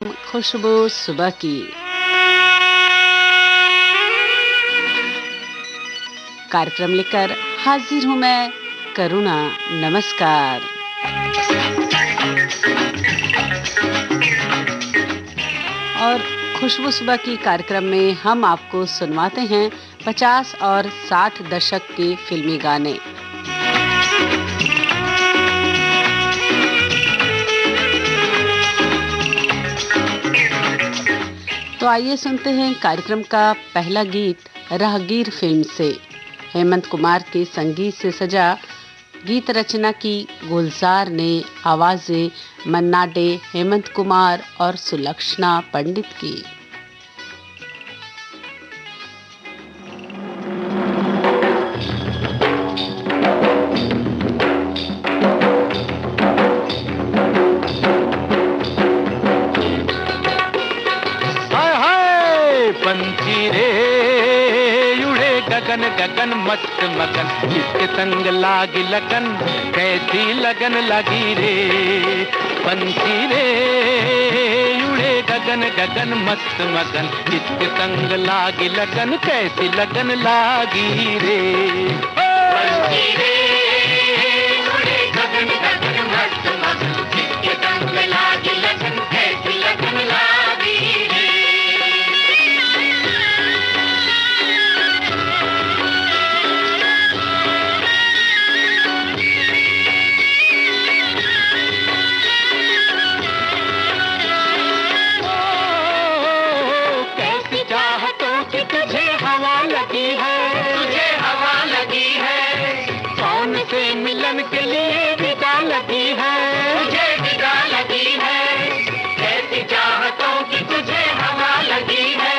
खुशबू सुबह की। कार्यक्रम लेकर हाजिर हूं मैं करुणा। नमस्कार। और खुशबू सुबह की कार्यक्रम में हम आपको सुनवाते हैं 50 और 60 दशक के फिल्मी गाने। तो आइए सुनते हैं कार्यक्रम का पहला गीत राहगीर फिल्म से। हेमंत कुमार के संगीत से सजा गीत रचना की गुलजार ने, आवाजें मन्ना डे, हेमंत कुमार और सुलक्षणा पंडित की। गगन गगन मस्त मगन किसके संग लागी लगन, कैसी लगन लगी रे पंछी रे। उड़े गगन गगन मस्त मगन किसके संग लागी लगन, कैसी लगन लागी रे पंछी रे। उड़े गगन गगन मस्त मगन किसके संग लागी लगन, कैसी लगन लागी रे। मिलन के लिए विदा लगी है, तुझे विदा लगी है। कैसी चाहतों की तुझे हवा लगी है,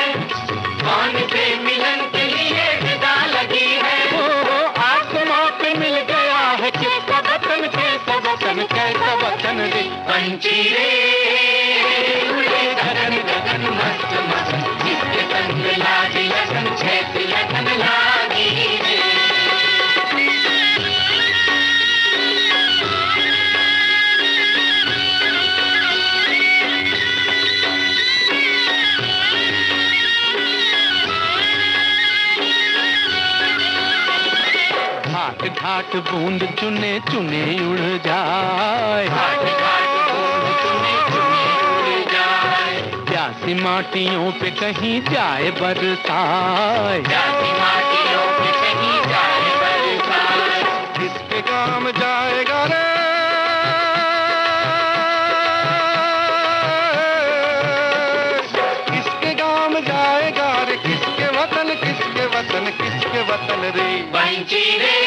कौन से मिलन के लिए विदा लगी है। ओ आसमां पे मिल गया है किसका वतन, कैसा वतन कैसा वतन रे पंछी रे। उड़े गगन गगन मस्त मगन जिसके संग लागी लगन, कैसी लगन लागी रे। घाट बूंद चुने चुने उड़ जाए, घाट घाट बूंद चुने चुने उड़ जाए। प्यासी माटियों पे कहीं जाए बरसाए, प्यासी माटियों पे कहीं जाए बरसाए। किसके काम जाएगा रे, किसके काम जाएगा रे, किसके वतन किसके वतन किसके वतन रे पंछी रे।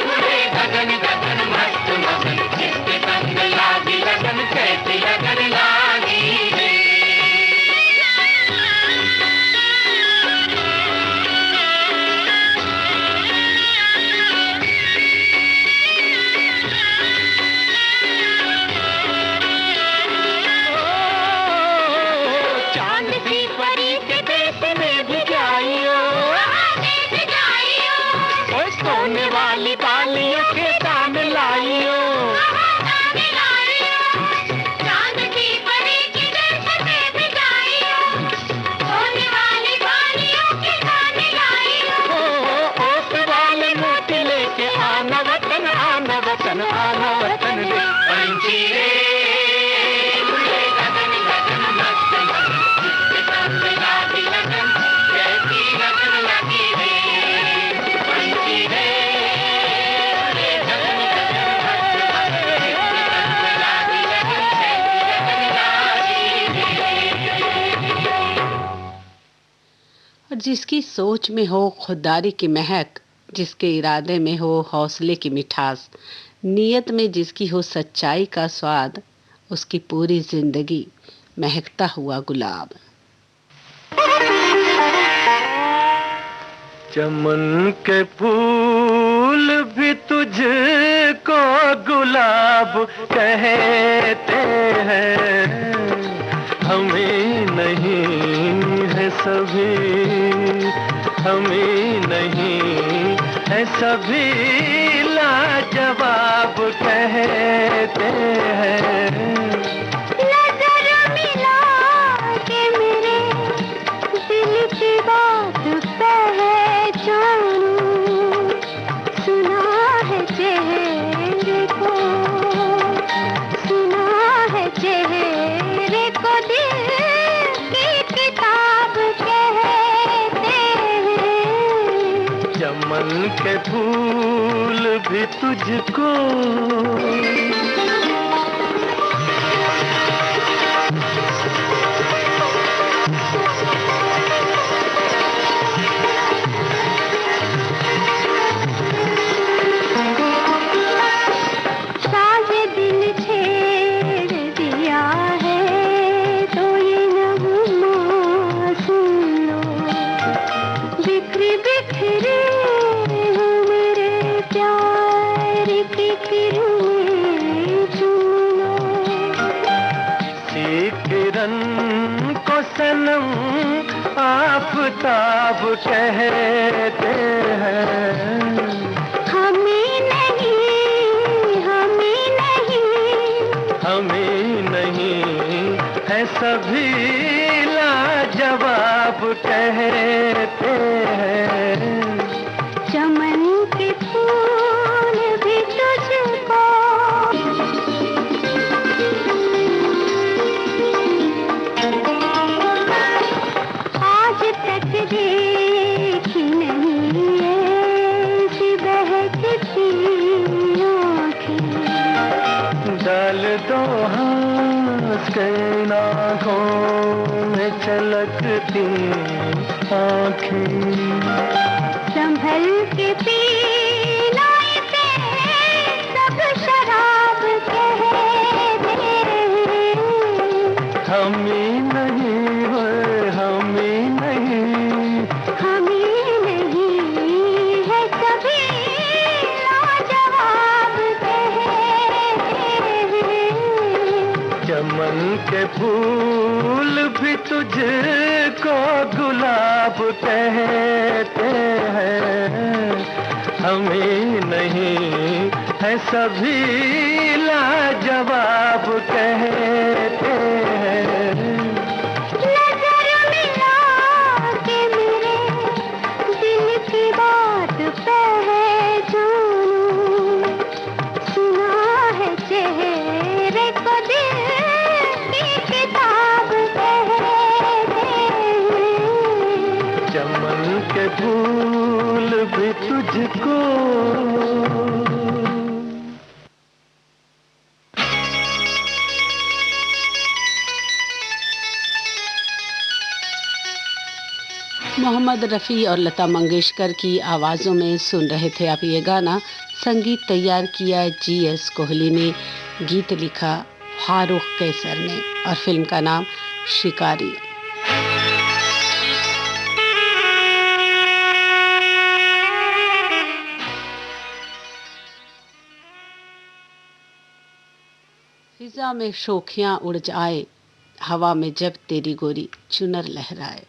उड़े गगन गगन मस्त मगन जिसके संग लागी लगन, कैसी लगन लागी रे। चांद सी परी के देश में भी जाइयो, सोने वाली बालियों के दान लाइयो। चांद की परी की देश में भी जाइयो, सोने वाली बालियों के दान लाइयो। ओस वाले मोती लेके आना वतन आना वतन आना वतन रे पंछी रे। उड़े गगन गगन मस्त मगन जिसके संग लागी लगन, कैसी लगन लगी रे पंछी रे। और जिसकी सोच में हो खुददारी की महक, जिसके इरादे में हो हौसले की मिठास, नीयत में जिसकी हो सच्चाई का स्वाद, उसकी पूरी जिंदगी महकता हुआ गुलाब। चमन के फूल भी तुझको गुलाब कहते हैं, हमें नहीं है सभी, हमें नहीं है सभी लाजवाब कहते हैं। नजर में चमन के फूल भी तुझको आफताब कहते हैं। हमें नहीं, हमें नहीं, हमें नहीं है सभी लाजवाब कहते हैं। चमन के फूल भी तुझको देखी नहीं ऐसी बहकती आँखें। डाल दो हंस के आँखों में छलकती आँखें। संभल के पीना इसे सब शराब कहते हैं। हमें नहीं है, हमें नहीं, हमें नहीं है सभी लाजवाब कहते हैं। चमन के फूल भी तुझको गुलाब कहते हैं। हमें नहीं है सभी लाजवाब कहते हैं। चमन के फूल भी तुझको मोहम्मद रफ़ी और लता मंगेशकर की आवाज़ों में सुन रहे थे आप ये गाना। संगीत तैयार किया जी.एस. कोहली ने, गीत लिखा फारूक कैसर ने और फिल्म का नाम शिकारी। फिजा में शोखियां उड़ जाए, हवा में जब तेरी गोरी चुनर लहराए।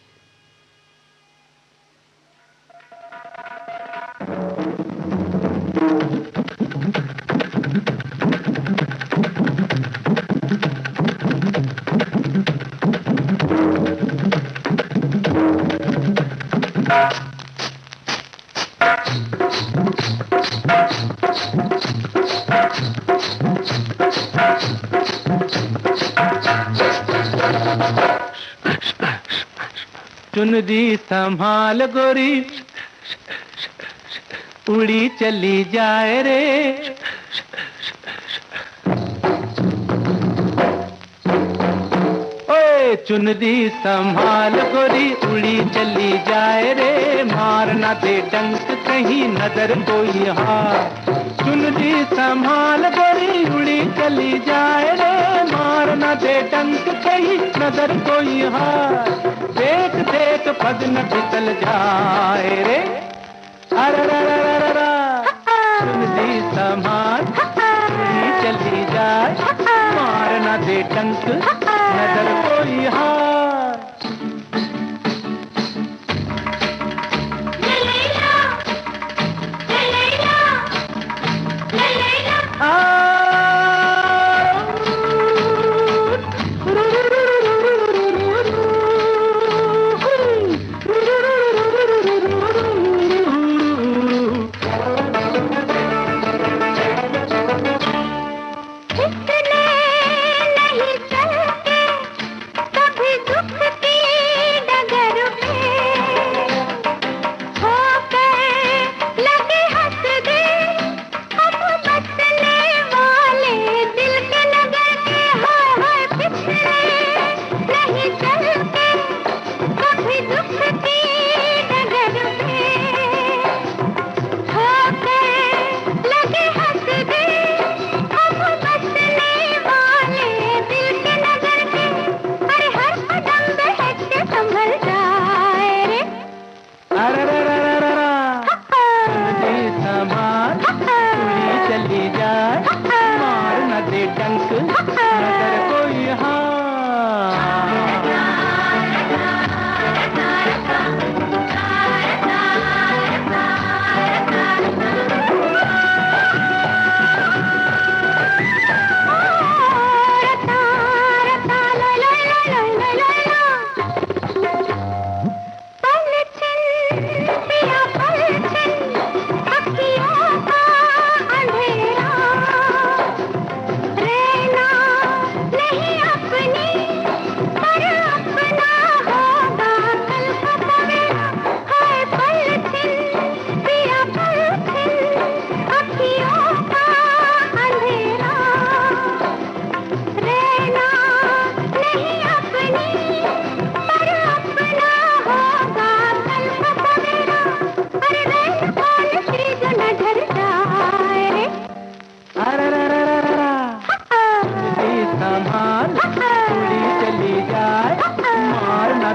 चुनरी संभाल गोरी उड़ी चली जाए रे। ओए चुनरी संभाल गोरी उड़ी चली जाए रे। मारना दे डंक कहीं नजर कोई हार। चुनरी संभाल गोरी उड़ी चली जाए रे। मारना दे डंक कहीं नजर कोई हार। देख देख पग न फिसल जाए रे। अरररररररा चुनरी संभाल उड़ी चली जाए। मारना दे डंक नजर कोई हार।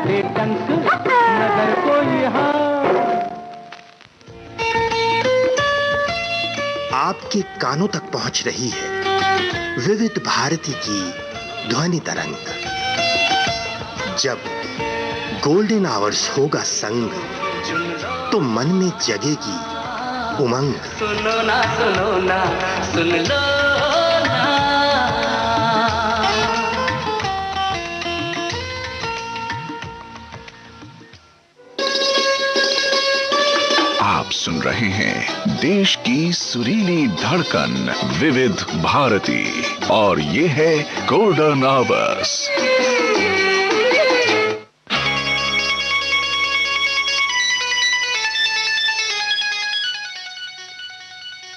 दे टंक नजर को यहाँ। आपके कानों तक पहुंच रही है विविध भारती की ध्वनि तरंग। जब गोल्डन आवर्स होगा संग, तो मन में जगेगी उमंग। सुनो ना सुन लो ना। आप सुन रहे हैं देश की सुरीली धड़कन विविध भारती, और ये है गोल्डन आवर्स।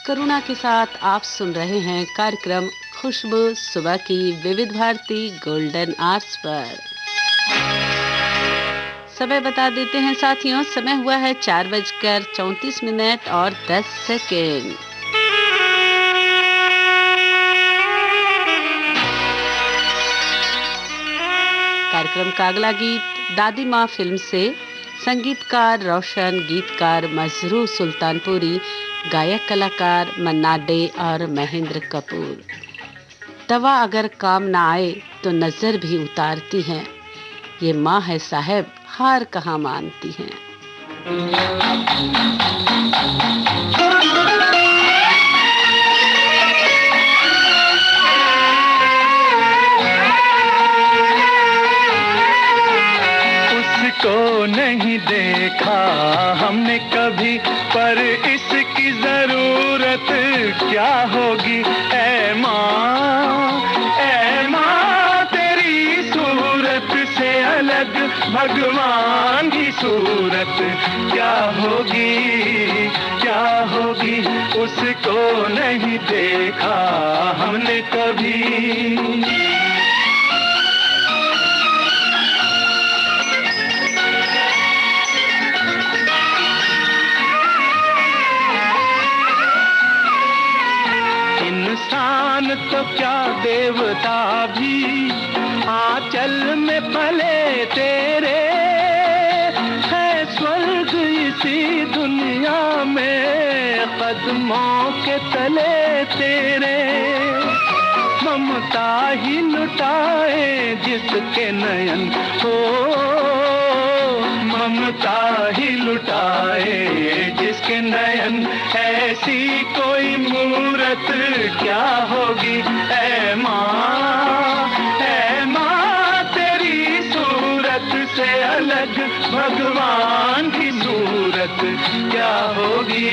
करुणा के साथ आप सुन रहे हैं कार्यक्रम खुशबू सुबह की विविध भारती गोल्डन आवर्स पर। समय बता देते हैं साथियों, समय हुआ है 4:34 और 10 सेकेंड। कार्यक्रम का अगला गीत दादी माँ फिल्म से। संगीतकार रोशन, गीतकार मजरू सुल्तानपुरी, गायक कलाकार मन्ना डे और महेंद्र कपूर। दवा अगर काम ना आए तो नजर भी उतारती हैं, ये माँ है साहब हार कहाँ मानती हैं। उसको नहीं देखा हमने कभी, पर इसकी जरूरत क्या होगी। ऐ माँ तेरी सूरत से अलग भगवान की सूरत क्या होगी, क्या होगी। उसको नहीं देखा हमने कभी। इंसान तो क्या देवता भी आंचल में पले तेरे, है स्वर्ग इसी दुनिया में कदमों के तले तेरे। ममता ही लुटाए जिसके नयन हो, ममता ही लुटाए जिसके नयन, ऐसी कोई मूरत क्या होगी। ऐ माँ तेरी सूरत से अलग भगवान की सूरत क्या होगी,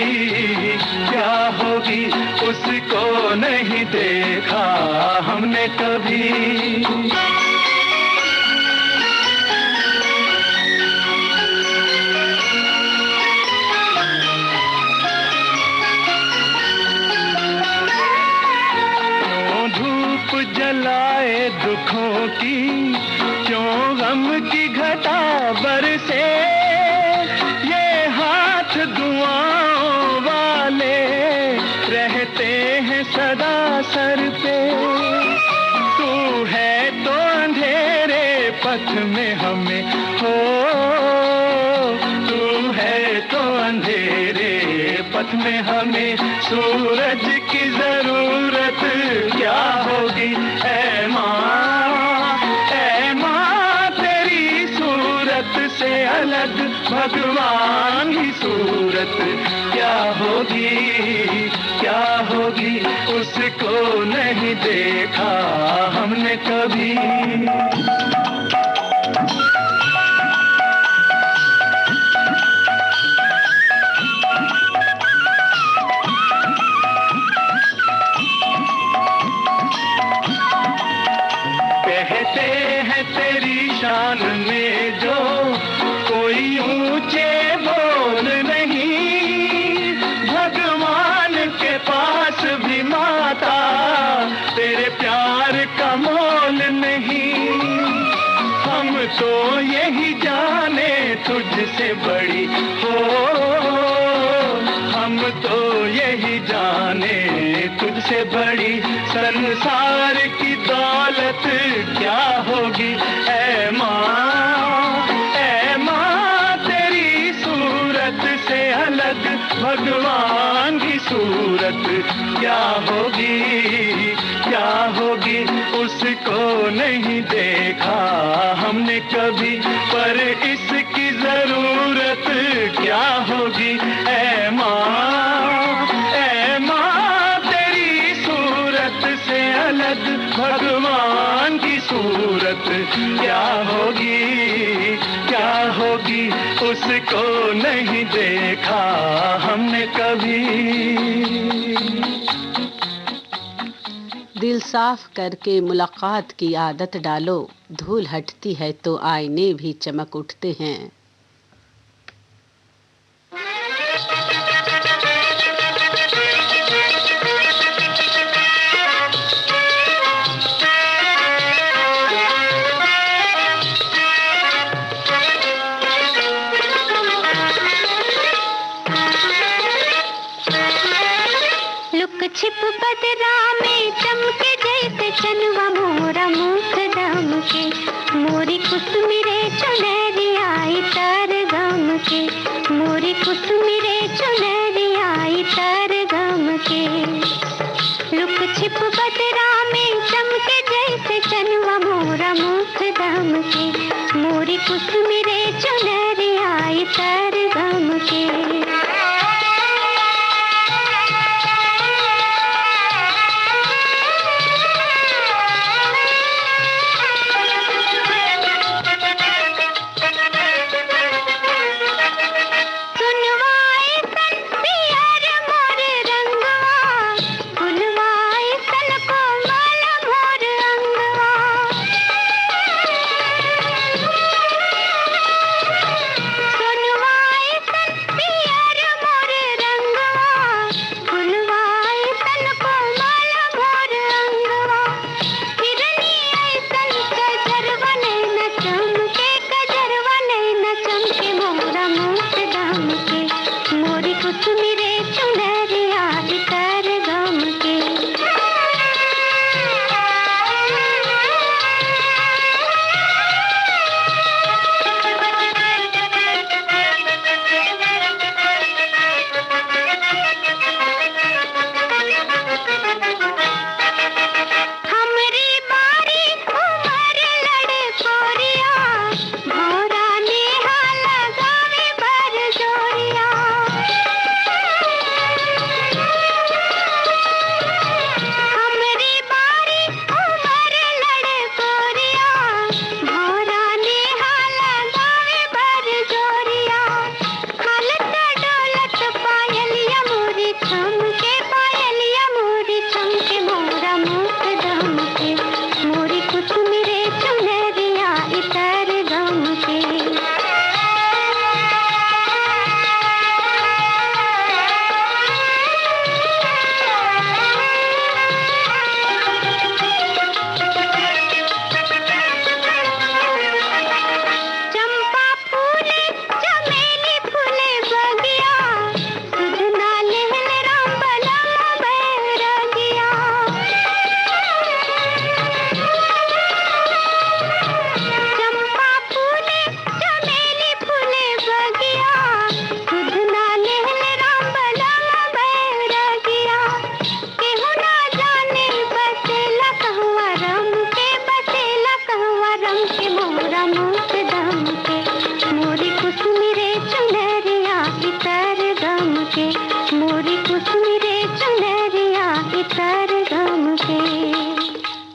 क्या होगी। उसको नहीं देखा हमने कभी। जलाए दुखों की, क्यों गम की घटा बरसे। ये हाथ दुआओं वाले रहते हैं सदा सर पे। तू है तो अंधेरे पथ में हमें हो, तू है तो अंधेरे पथ में हमें सूरज की जरूरत क्या होगी। ऐ माँ तेरी सूरत से अलग भगवान की सूरत क्या होगी, क्या होगी। उसको नहीं देखा हमने कभी। शान में जो कोई ऊंचे बोल नहीं, भगवान के पास भी माता तेरे प्यार का मोल नहीं। हम तो यही जाने तुझसे बड़ी हो, हम तो यही जाने तुझसे बड़ी संसार की दौलत क्या होगी। ऐ सूरत क्या होगी, क्या होगी उसको नहीं देखा हमने कभी, पर इसकी जरूरत क्या होगी। ऐ माँ तेरी सूरत से अलग भगवान की सूरत क्या होगी, क्या होगी उसको नहीं देखा हमने कभी। दिल साफ करके मुलाकात की आदत डालो, धूल हटती है तो आईने भी चमक उठते हैं। छिप बदरा में चमके जैसे चनवा मोरा मुख दम के, मोरी कुसुमिरे चुनरी आई तर गम के, मोरी कुसुमिरे चुनरी आई तर गम के। लुक छिप बदरा में चमके जैसे चनवा मोरा मुख दम के, मोरी कुसुमिरे चुनरी आई तर गम के।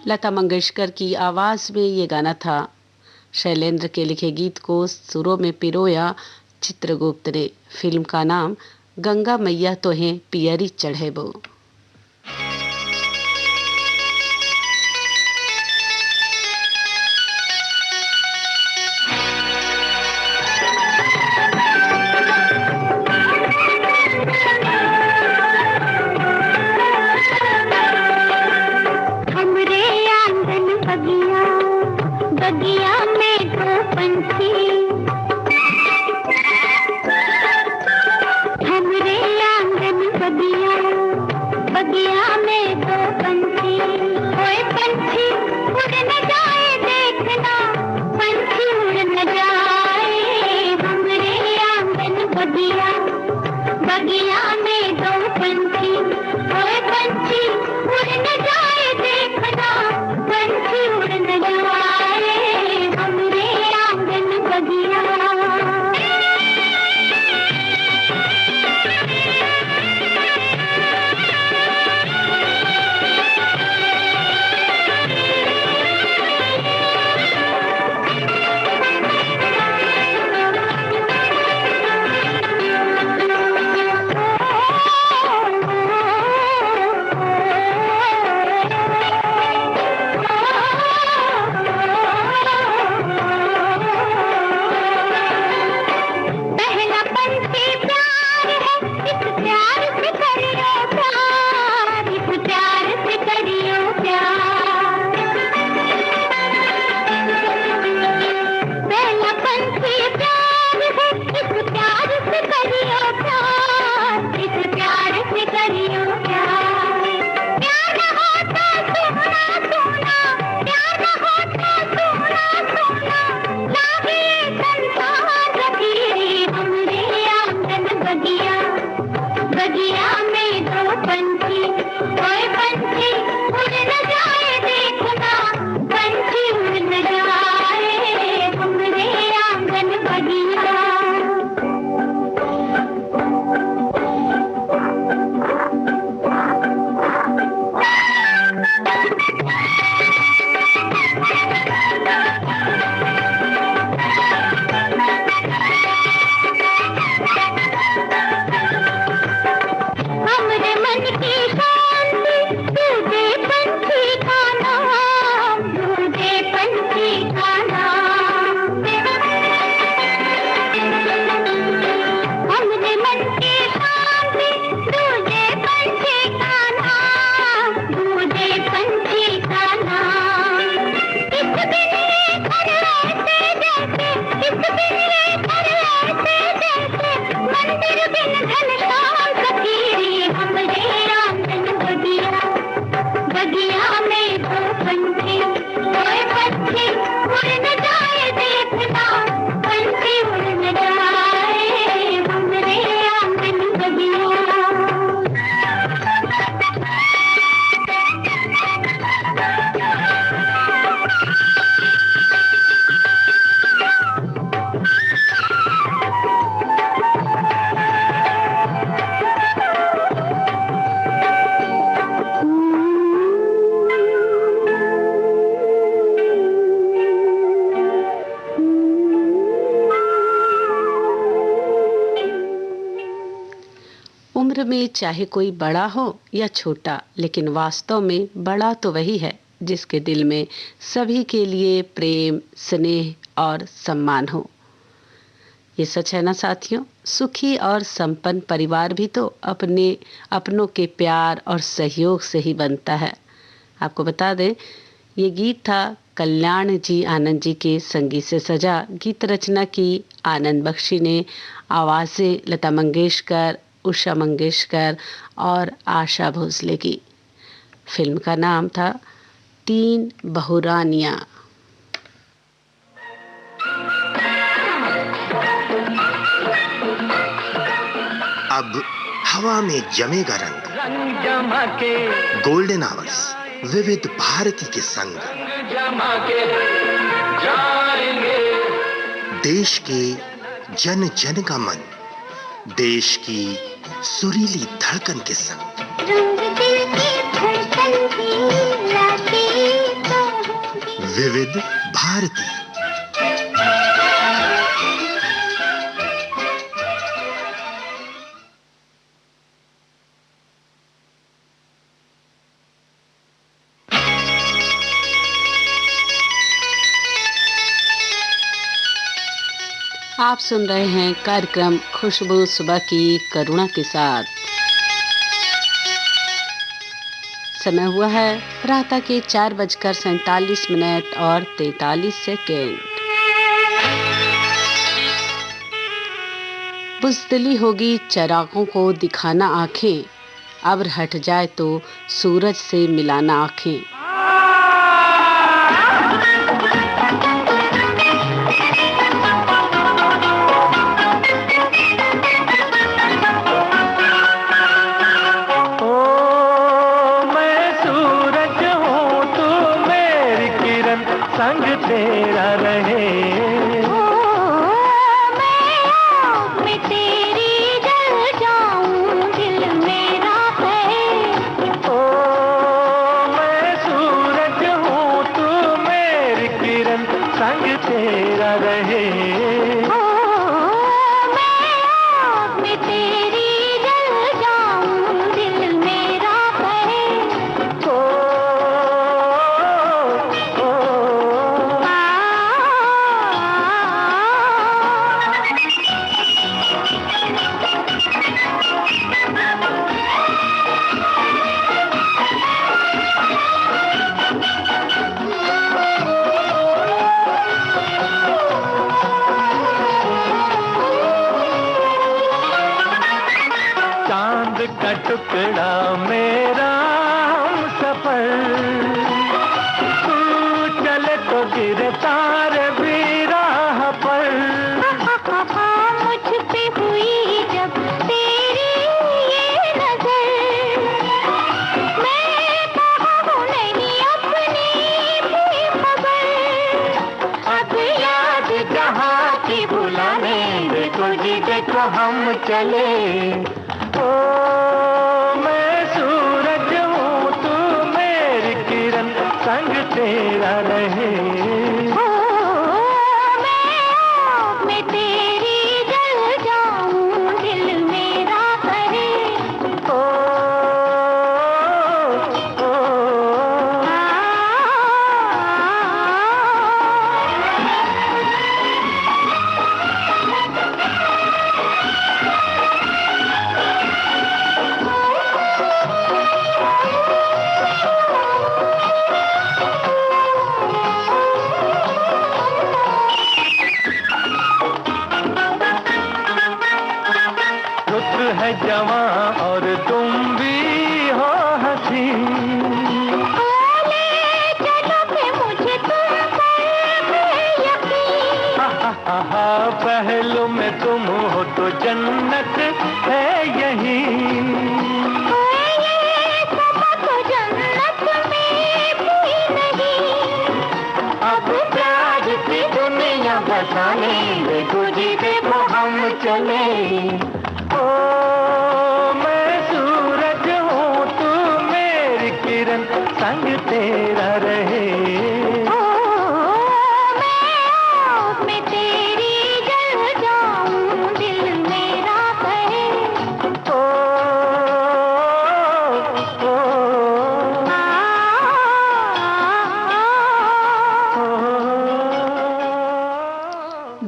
लता मंगेशकर की आवाज़ में ये गाना था। शैलेंद्र के लिखे गीत को सुरों में पिरोया चित्रगुप्त ने। फिल्म का नाम गंगा मैया तोहें पियरी चढ़ेबो। हमरे आंगन बगिया उम्र में चाहे कोई बड़ा हो या छोटा, लेकिन वास्तव में बड़ा तो वही है जिसके दिल में सभी के लिए प्रेम, स्नेह और सम्मान हो। ये सच है ना साथियों? सुखी और संपन्न परिवार भी तो अपनों के प्यार और सहयोग से ही बनता है। आपको बता दें, ये गीत था कल्याण जी आनंद जी के संगीत से सजा। गीत रचना की आनंद बख्शी ने, आवाज़ें लता मंगेशकर, उषा मंगेशकर और आशा भोसले की। फिल्म का नाम था तीन बहुरानियाँ। अब हवा में जमेगा रंग, रंग जमा के गोल्डन आवर्स विविध भारती के संग, जमा के जाएंगे। देश के जन जन का मन, देश की सुरीली धड़कन के संग। रंग दिल की धड़कन की लाके कहूंगी। विविध भारती। आप सुन रहे हैं कार्यक्रम खुशबू सुबह की करुणा के साथ। समय हुआ है प्रातः के 4:47 और 43। बुज़दिली होगी चरागों को दिखाना आंखें, अब्र हट जाए तो सूरज से मिलाना आंखें। संग तेरा रहे, मैं तेरी जल जाऊं, दिल मेरा है। मैं सूरज हूँ तू मेरी किरण, संग तेरा रहे। मैं तेरी जल जाऊं, दिल मेरा है। का टुकड़ा मेरा हम सफर, तू चले तो गिरे तारे भी राह पर। मुझ पे हुई जब तेरी ये नजर, मैं कहाँ हूँ नहीं अपनी भी खबर। अब याद जहाँ की बुलाने, देखो जी देखो हम चले। मैं सूरज हूँ तू मेरी किरण, संग तेरा रहे। मैं तेरी जल जाऊं, दिल मेरा करे। है जवां और तुम भी हो हंसी, मुझे तुम पर यकीन। पहलू में तुम हो तो जन्नत है यही। जन्नत में भी नहीं, अब प्यार की दुनिया बसाने, देखो जी देखो हम चले। मैं सूरज हूँ तू मेरी किरण, संग तेरा रहे। मैं तेरी जल जाऊं, दिल मेरा कहे।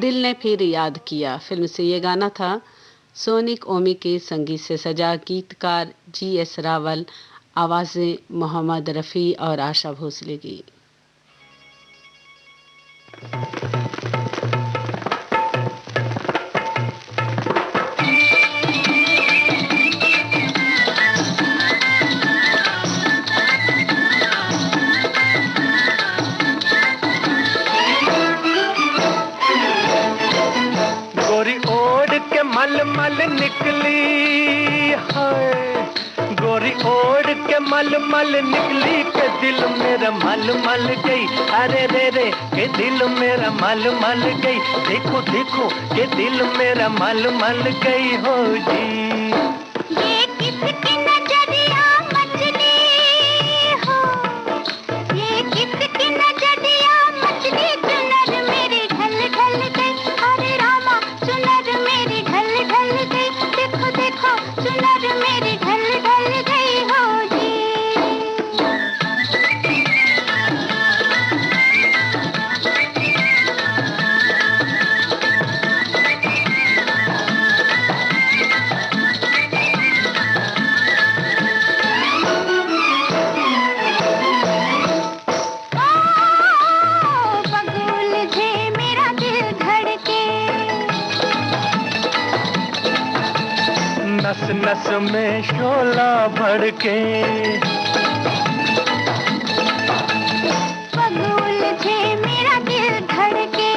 दिल ने फिर याद किया फिल्म से ये गाना था। सोनिक ओमी के संगीत से सजा, गीतकार GS रावल, आवाज़ें मोहम्मद रफ़ी और आशा भोसले की। मल निकली है गोरी ओढ़ के मल निकली के दिल मेरा मल गई। अरे रे रे के दिल मेरा मल गई। देखो देखो के दिल मेरा मल गई हो जी। ये किसकी नजरिया मछली हो, ये किसकी नजरिया मछली, चुनर मेरी ढल ढल गई। अरे रामा चुनर मेरी ढल ढल गई। देखो देखो चुनर मेरी ढल ढल गई हो जी। बगुल जे मेरा दिल धड़के, नस नस में शोला भड़के। बगुल जे मेरा दिल धड़के,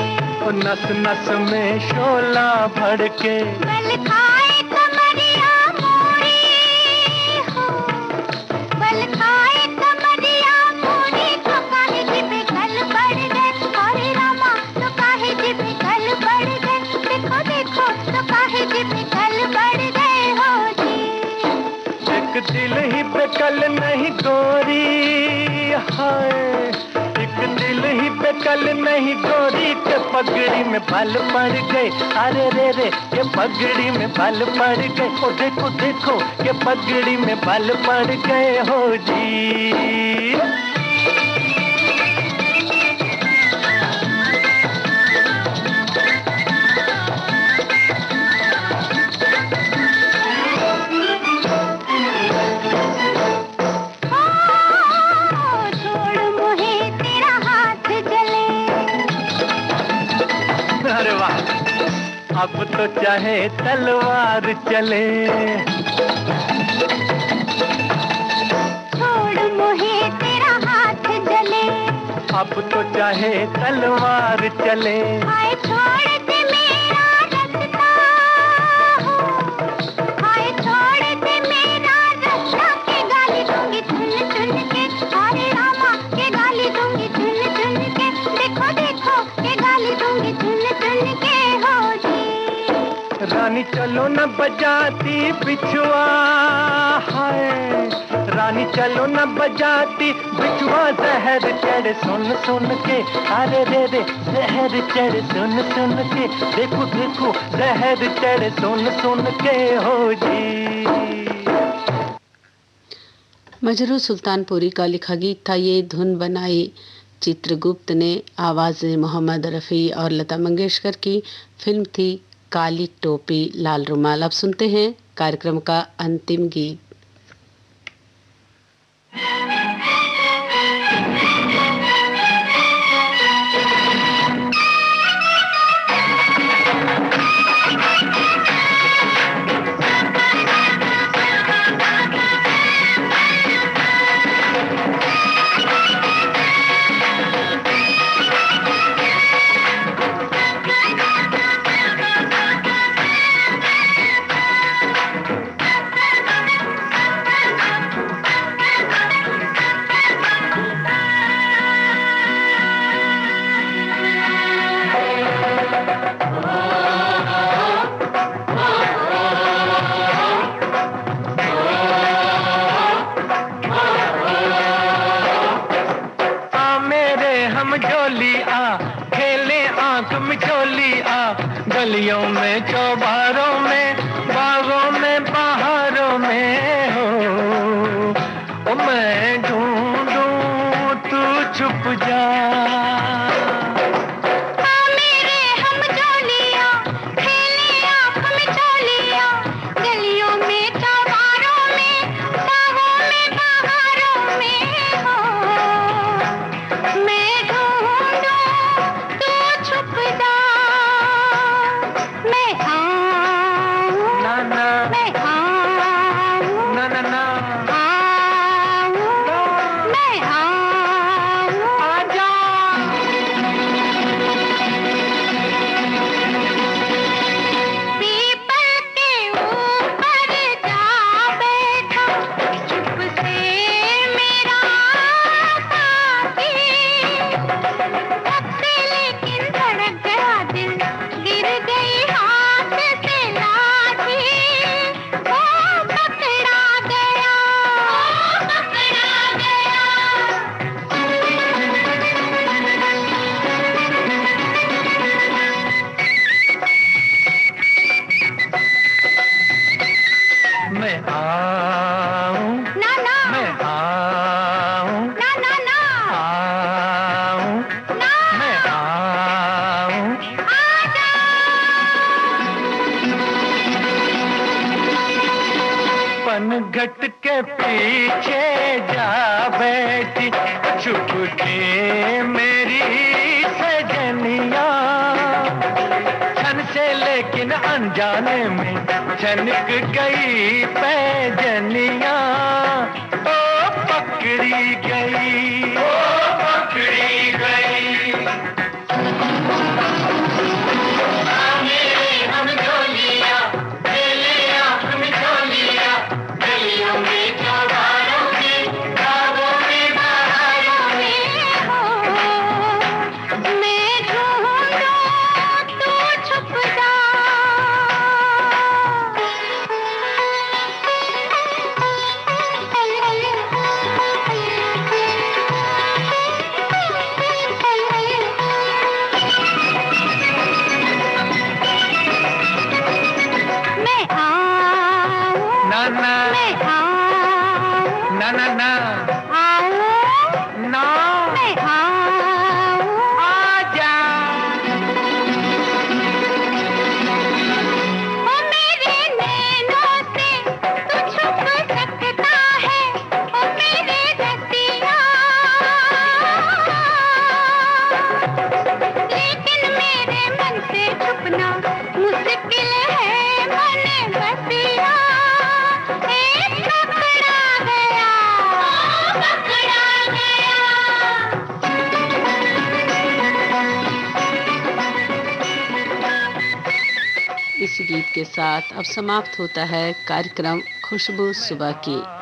नस नस में शोला भड़के। बल खाए कमरिया मोरी हो, बल खाए कमरिया मोरी, तो काहे जिबे कल पड़ गए। अरे रामा तो काहे जिबे कल पड़ गए। देखो देखो तो काहे जिबे कल पड़ गए हो जी। एक दिल ही पे कल नहीं गोरी हाय, एक दिल ही पे कल नहीं गोरी, के पगड़ी में बाल पड़ गए। अरे रे रे के पगड़ी में बाल पड़ गए। ओ देखो देखो के पगड़ी में बाल पड़ गए हो जी। छोड़ मोहे तेरा हाथ जले, अरे वाह अब तो चाहे तलवार चले। छोड़ मोहे तेरा हाथ जले, अब तो चाहे तलवार चले। हाय छोड़ दे मेरा रास्ता हो, हाय छोड़ दे मेरा रास्ता, के गाली दूंगी चुन चुन के। अरे रामा के गाली दूंगी चुन चुन के। देखो देखो के गाली दूंगी चुन चुन के हो जी। रानी चलो न बजाती बिछुआ हाय, रानी चलो न बजाती बिछुआ, जहर चढ़ सुन सुन के। अरे रे रे जहर चढ़ सुन सुन के। देखो देखो जहर चढ़ सुन सुन के हो जी। मजरू सुल्तानपुरी का लिखा गीत था ये। धुन बनाई चित्रगुप्त ने, आवाज़ें मोहम्मद रफ़ी और लता मंगेशकर की। फिल्म थी काली टोपी लाल रुमाल। अब सुनते हैं कार्यक्रम का अंतिम गीत। गलियों में चौबारों में बागों में बहारों में हो, ओ मैं ढूंढूं तू छुप जा। मेरे हम जो घूंघट के पीछे जा बैठी छुप के मेरी सजनिया, छन से लेकिन अनजाने में छनक गई पैजनिया, ओ पकड़ी गई, ओ पकड़ी गई। हम झोलिया ले लिया, हम झोलिया गलियों में चौबारों में बागों में बहारों में हो मैं ढूंढूं तू छुप जा। मैं आऊं, ना ना मैं आऊं, ना ना ना आऊं, ना मैं आऊं। आजा। ओ मेरे नैनों से तू छुप सकता है, ओ मेरे रसिया, लेकिन मेरे मन से छुपना मुश्किल है मन बसिया। पकड़ा गया, पकड़ा गया। इस गीत के साथ अब समाप्त होता है कार्यक्रम खुशबू सुबह की।